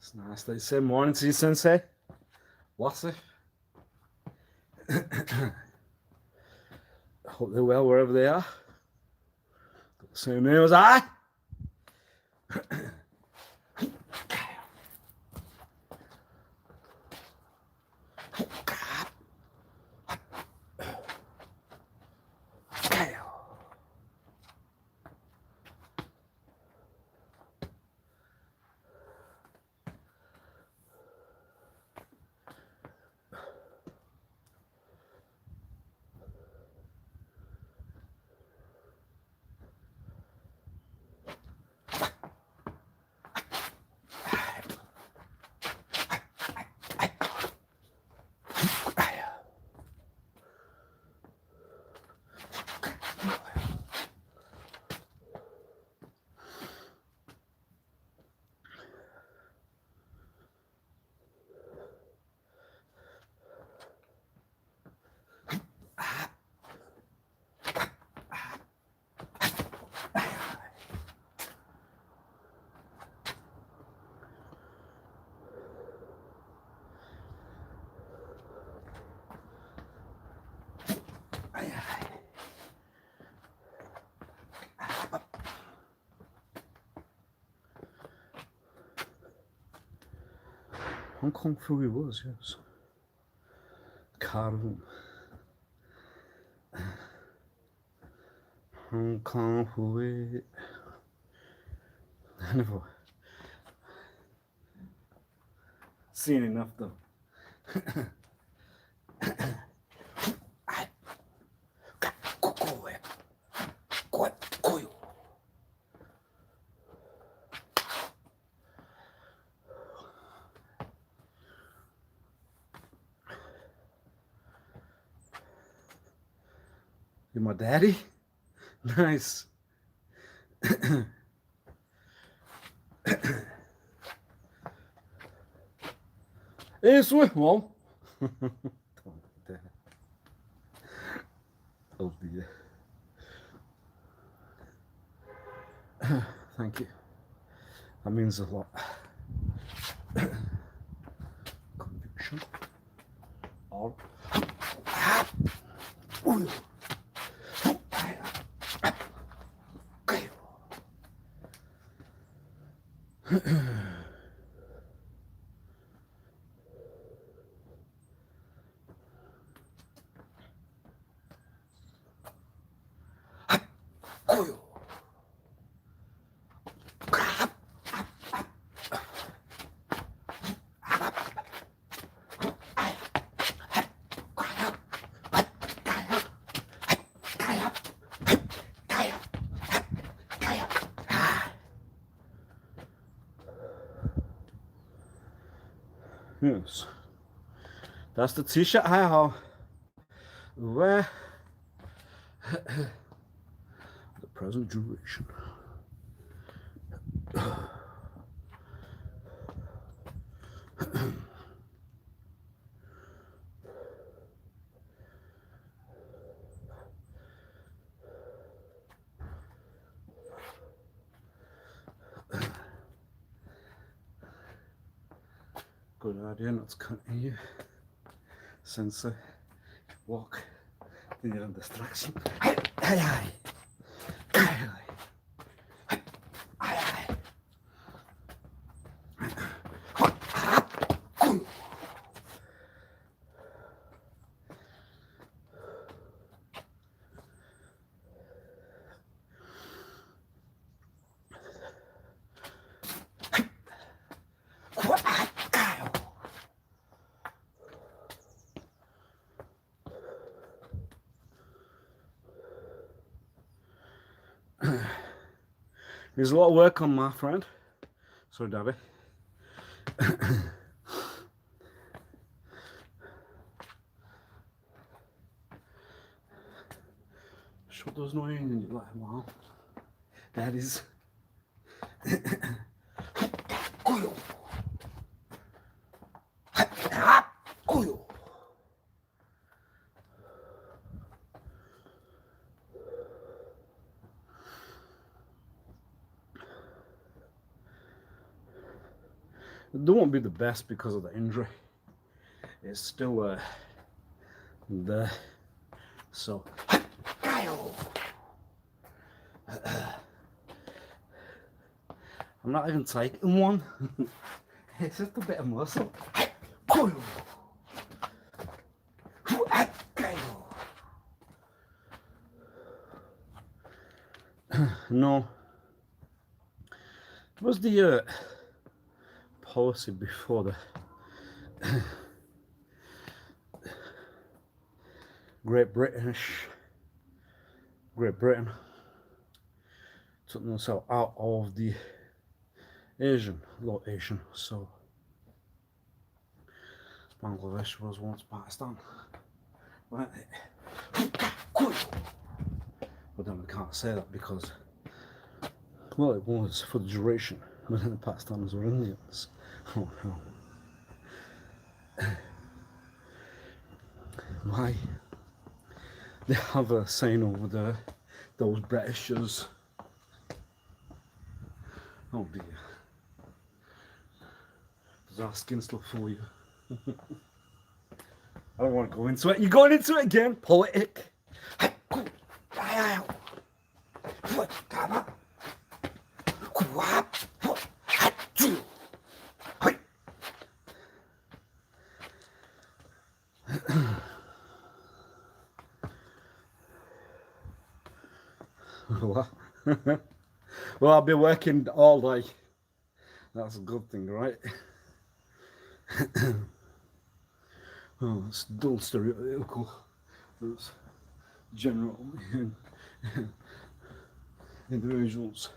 It's nice. They say morning to you, Sensei. Wasif. I hope they're well wherever they are. Got the same name as I. Hong Kong Fu he was, yes. Caravan. Hong Kong Fu. I never seen enough though. You're my daddy? Nice. Isso, irmão. Oh dear. Thank you. That means a lot. Conviction. All. Yes. That's the t-shirt I have. Where the present duration. Good idea not to continue. Sensei, walk. Then you're a distraction. There's a lot of work on my friend. Sorry, Daddy. Shut those noise and you're like, wow. That is. They won't be the best because of the injury. It's still there. So I'm not even taking one. It's just a bit of muscle. No. It was the policy before the Great Britain took themselves out of the Asian location, so Bangladesh was once Pakistan, weren't it? But then we can't say that because, well, it was for the duration, but then the Pakistanis were Indians. Oh no. Why? They have a saying over there, those Britishers. Oh dear. There's asking stuff for you. I don't want to go into it. You're going into it again, politic. Well, I'll be working all day. That's a good thing, right? Oh, it's dull stereotypical. There's general individuals.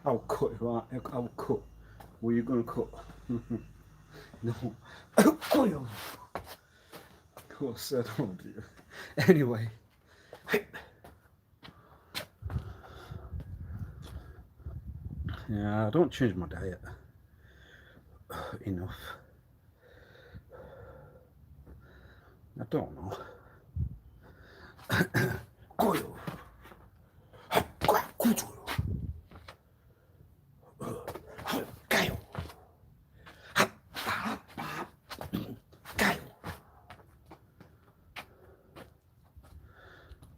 I'll cut it, right? I'll cut. What are you going to cut? No. Of course, I don't do. Anyway. Yeah, I don't change my diet enough. I don't know.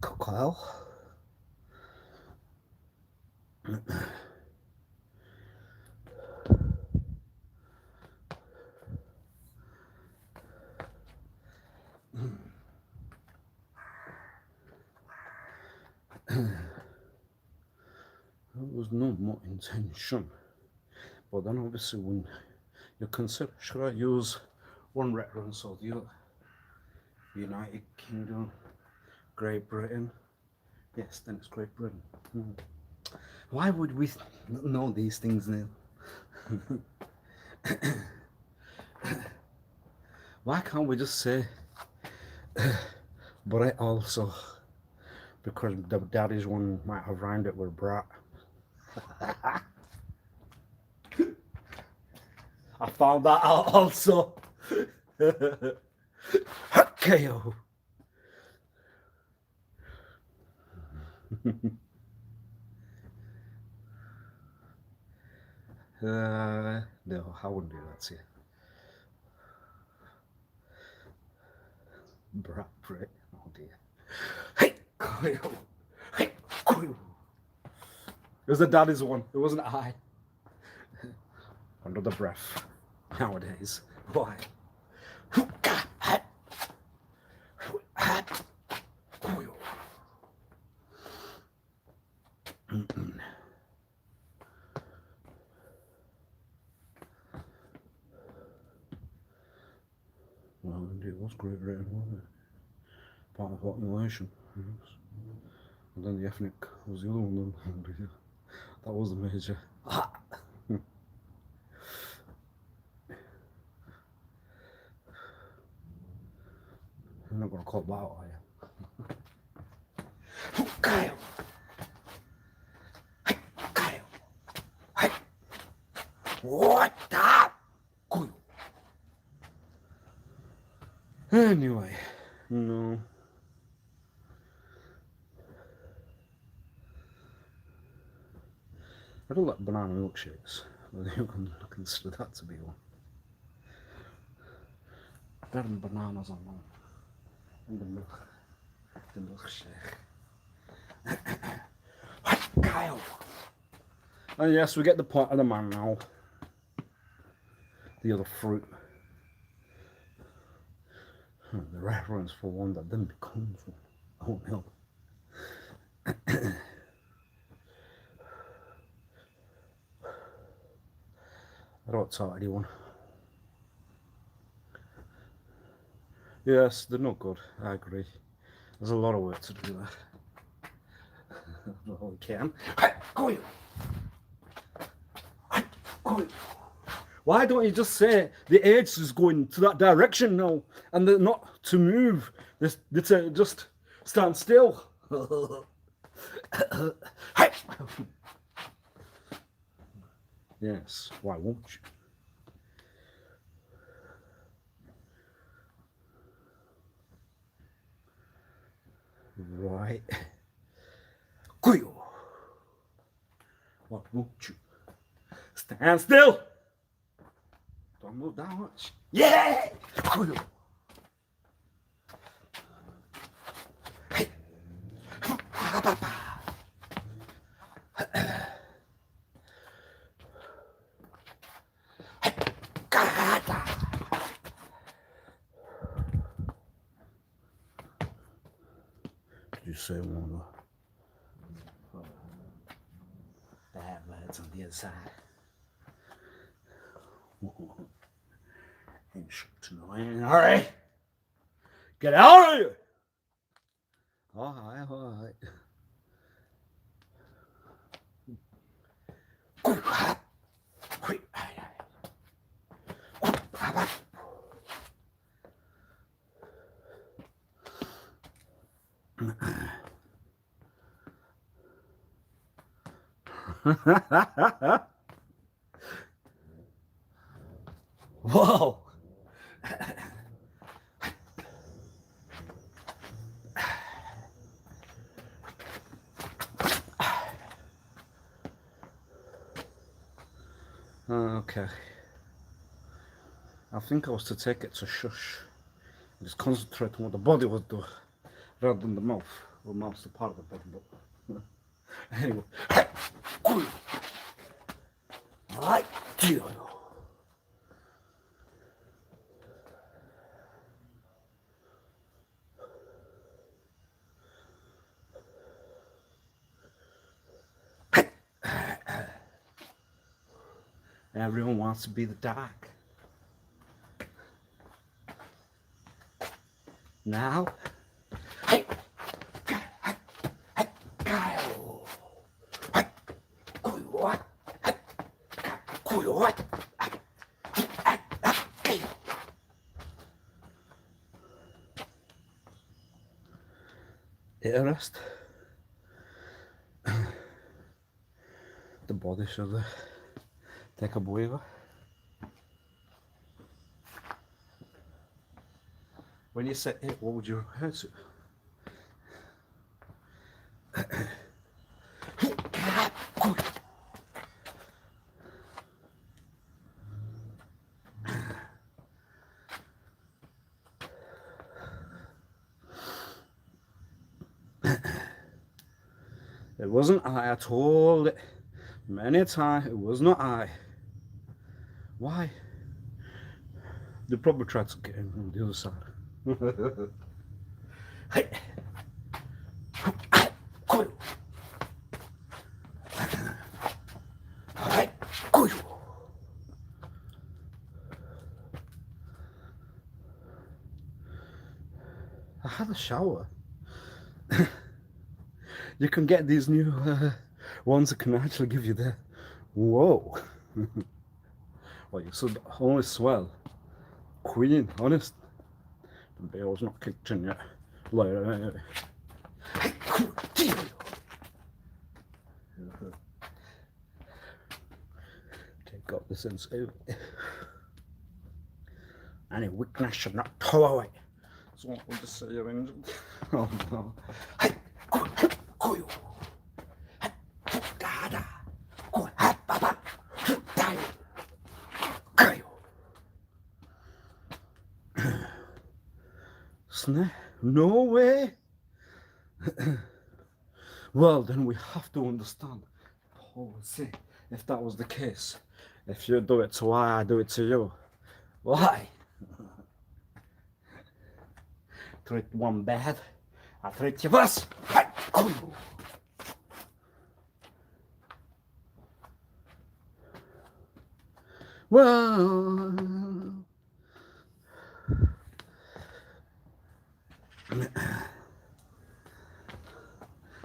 Cocktail. There was no more intention, but then obviously when you consider, should I use one reference or the other? United Kingdom, Great Britain. Yes, then it's Great Britain. Why would we know these things now? Why can't we just say Brit also? Because the daddy's one might have rhymed it with brat. I found that out also. KO. No, I wouldn't do that to you. Brat. Oh dear. Hey, KO. Hey, KO. It was the daddy's one. It wasn't I. Under the breath. Nowadays. Why? Well, indeed, it was Great Britain, wasn't it? Part of the population. Yes. And then the ethnic was the other one. Then. That was the major. You're not going to call that out, are you? Kyle! Hey, Kyle! Hey! What the? Anyway, no. I don't like banana milkshakes, You can consider that to be one. Better than bananas on one. And the milkshake. Kyle. And yes, we get the point of the man now. The other fruit. The reference for one that didn't become for oatmeal. I don't tell anyone. Yes, they're not good. I agree. There's a lot of work to do there. All we can. Why don't you just say the age is going to that direction now, and they're not to move? They're to just stand still. Yes, why won't you? Right. What won't you? Stand still! Don't move that much. Yeah! Did you say one of the words on the other side? Ain't shit to know. In a hurry! Get out of here! Alright, alright. Whoa! Okay. I think I was to take it to shush. Just concentrate on what the body was doing rather than the mouth. Well, mouth's the part of the body, but anyway. Right, deal. Everyone wants to be the dark. Now, interest. The body should take a breather. When you say it, what would you refer to? It wasn't I told it many a time, it was not I. Why? They probably tried to get in on the other side. Hey. I had a shower. You can get these new ones that can actually give you the whoa. Well, you should only swell. Queen, honest. The bell's not kicked in yet. Take up the sense out. Any weakness should not tolerate. So what would you say, Angel? Oh no. ne? No way. Well, then we have to understand policy. If that was the case, if you do it to I do it to you. Why? Treat one bad, I treat you worse. Well,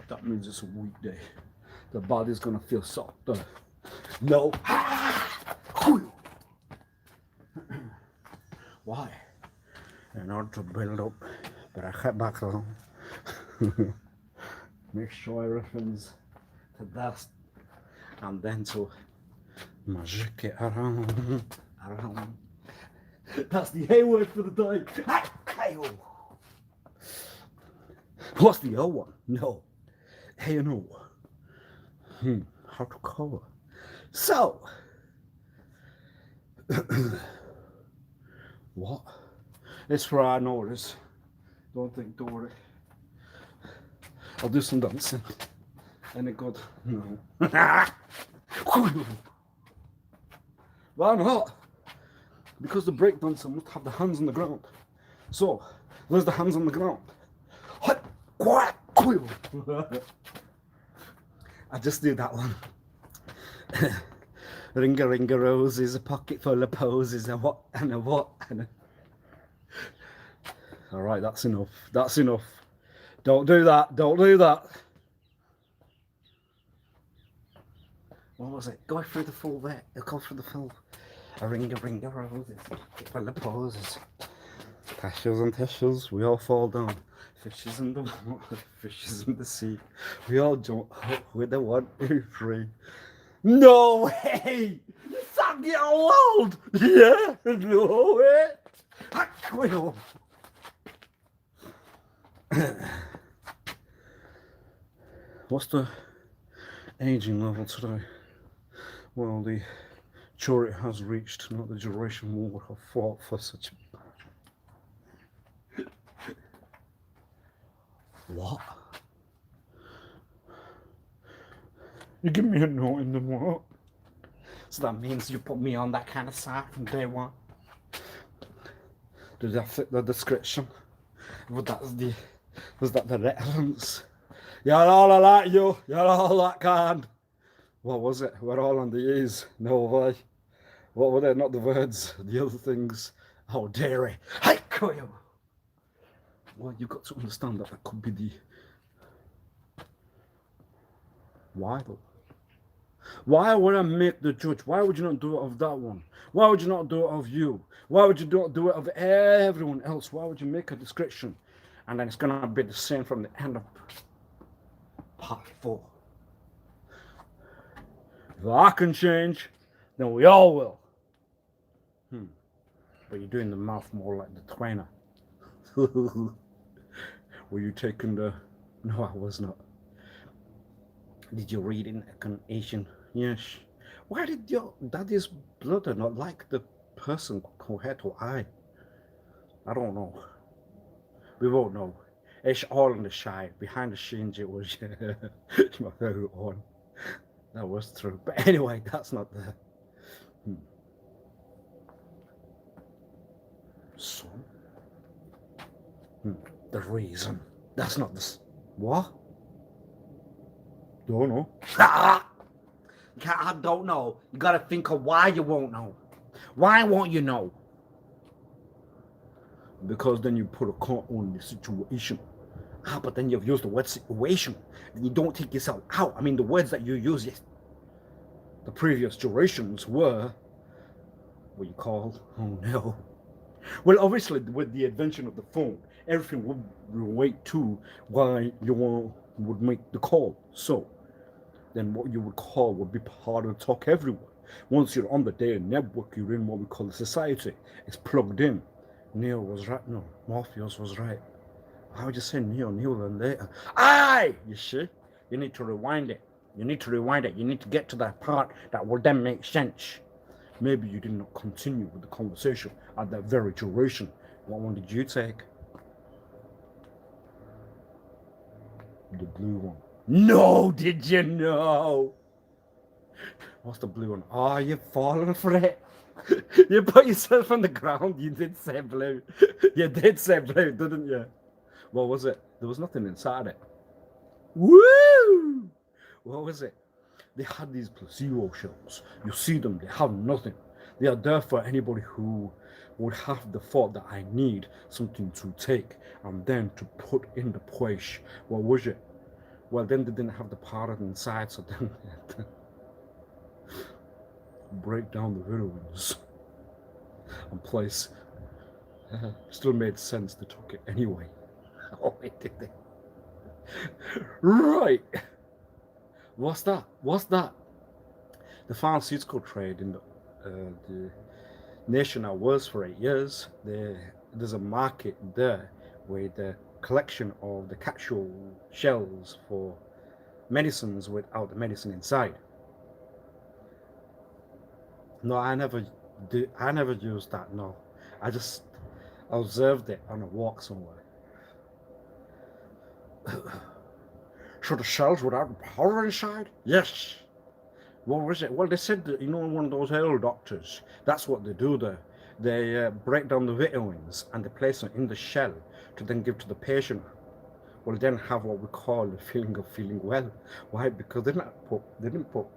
that means it's a weekday. The body's gonna feel softer. No. Why? In order to build up, but I cut back on. Make sure everything's to dust, and then to magic it around. That's the A word for the day. What's the O one? No. Hey, you know. How to cover. So, what? It's where I notice. Don't think, don't worry. I'll do some dancing. Any good? No. Why not? Because the breakdancer must have the hands on the ground. So, there's the hands on the ground. I just do that one. Ringa ringa roses, a pocket full of posies, and what and a what and a... All right, that's enough. That's enough. Don't do that. Don't do that. What was it? Go through the full bit. Go through the full. A ringa ringa roses, a pocket full of posies. Tashes and tissues, we all fall down. Fishes in the water, fishes in the sea. We all jump up with the 1, 2, 3. No way! You sound getting old! Yeah, no way! What's the aging level today? Well, the jury has reached, not the duration we would have fought for such. What? You give me a note in the what? So that means you put me on that kind of side from day one. Did that fit the description? Was that the reference? You're all like you. You're all that kind. What was it? We're all on the E's. No way. What were they? Not the words. The other things. How dare I? Hey, you. Well, you've got to understand that that could be the... Why though? Why would I make the judge? Why would you not do it of that one? Why would you not do it of you? Why would you not do it of everyone else? Why would you make a description? And then it's going to be the same from the end of part 4. If I can change, then we all will. But you're doing the mouth more like the Twainer. Were you taking the... No, I was not. Did you read in an Asian? Yes. Why did your daddy's brother not like the person who had to eye? I don't know. We won't know. It's all in the side. Behind the scenes it was my favorite one. That was true. But anyway, that's not the... So... The reason. That's not the... What? Don't know. I don't know. You gotta think of why you won't know. Why won't you know? Because then you put a count on the situation. But then you've used the word situation. And you don't take yourself out. I mean, the words that you use, yes, the previous durations were what you call, oh no. Well, obviously, with the invention of the phone, everything would relate to why you would make the call. So, then what you would call would be part of the talk everywhere. Once you're on the data network, you're in what we call a society. It's plugged in. Neil was right. No, Morpheus was right. How would you say Neil and later? Aye! You see? You need to rewind it. You need to rewind it. You need to get to that part that will then make sense. Maybe you did not continue with the conversation at that very duration. What one did you take? The blue one. No, did you know? What's the blue one? Oh, you're falling for it. You put yourself on the ground. You did say blue. You did say blue, didn't you? What was it? There was nothing inside it. Woo! What was it? They had these placebo shells. You see them, they have nothing. They are there for anybody who would have the thought that I need something to take and then to put in the push. What was it? Well, then they didn't have the powder inside, so then they had to break down the vitamins and place. Still made sense. They took it anyway. Oh, wait, did they? Right. What's that? What's that? The pharmaceutical trade in the nation I was for 8 years, there's a market there with the collection of the capsule shells for medicines without the medicine inside. No, I never did. I never used that. No, I just observed it on a walk somewhere. So the shells without powder inside? Yes. What was it? Well, they said that, one of those old doctors, that's what they do there. They break down the vitamins and they place them in the shell to then give to the patient. Will then have what we call the feeling of feeling well. Why? Because they didn't put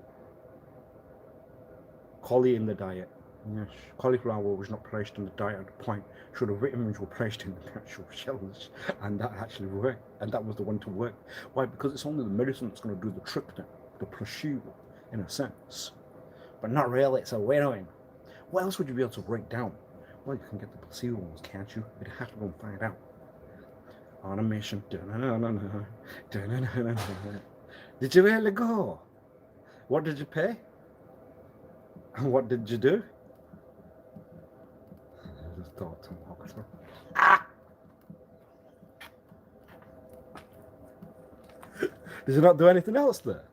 cauli in the diet. Yes, cauliflower was not placed in the diet at the point. So the vitamins were placed in the actual shells, and that actually worked. And that was the one to work. Why? Because it's only the medicine that's going to do the trick then, the placebo, in a sense. But not really. It's a vitamin. What else would you be able to break down? Well, you can get the placebo ones, can't you? You'd have to go and find out. On a mission. Did you really go? What did you pay? And what did you do? I just thought to walk through. Ah! Did you not do anything else there?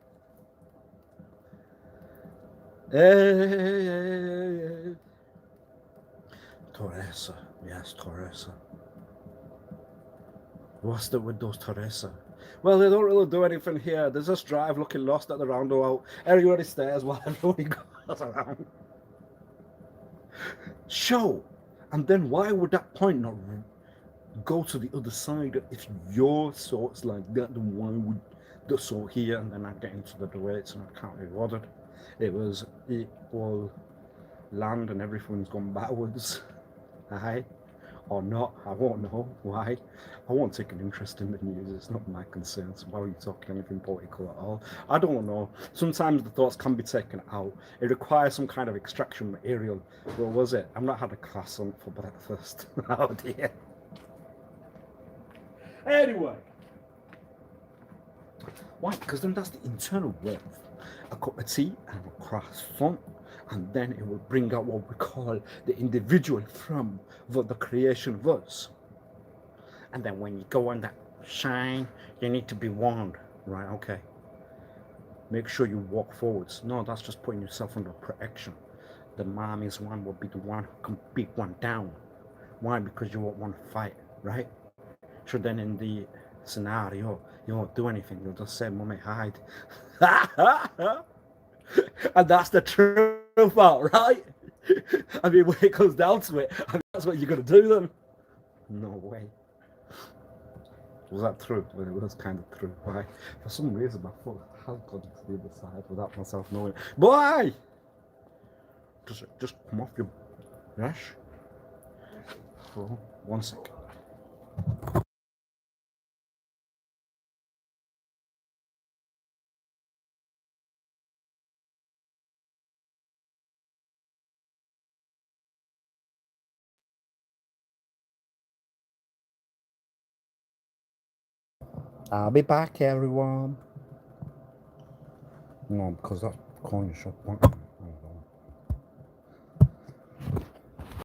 Hey. Teresa. Yes, Teresa. What's up with those Teresa? Well, they don't really do anything here. There's just drive looking lost at the roundabout. Everybody stares while everybody goes around. Show. And then why would that point not go to the other side? If your sort's like that, then why would the sort here? And then I get into the debates and I can't be bothered. It was equal land and everything's gone backwards. Aye. Or not, I won't know why. I won't take an interest in the news, it's not my concern. So why are you talking anything political at all? I don't know. Sometimes the thoughts can be taken out. It requires some kind of extraction material. What was it? I've not had a croissant for breakfast. Oh dear. Anyway. Why? Because then that's the internal wealth. A cup of tea and a croissant. And then it will bring out what we call the individual from what the creation was. And then when you go on that shine, you need to be warned, right? Okay. Make sure you walk forwards. No, that's just putting yourself under protection. The mommy's one will be the one who can beat one down. Why? Because you won't want to fight, right? So then in the scenario, you won't do anything. You'll just say, "Mommy, hide." And that's the truth out, right? I mean, when it comes down to it, I mean, that's what you're going to do then. No way. Was that true? Well, it was kind of true. Why? For some reason, I thought I had gone to the other side without myself knowing. Boy! Just come off your rash. For 1 second. I'll be back, everyone. No, because that coin shop.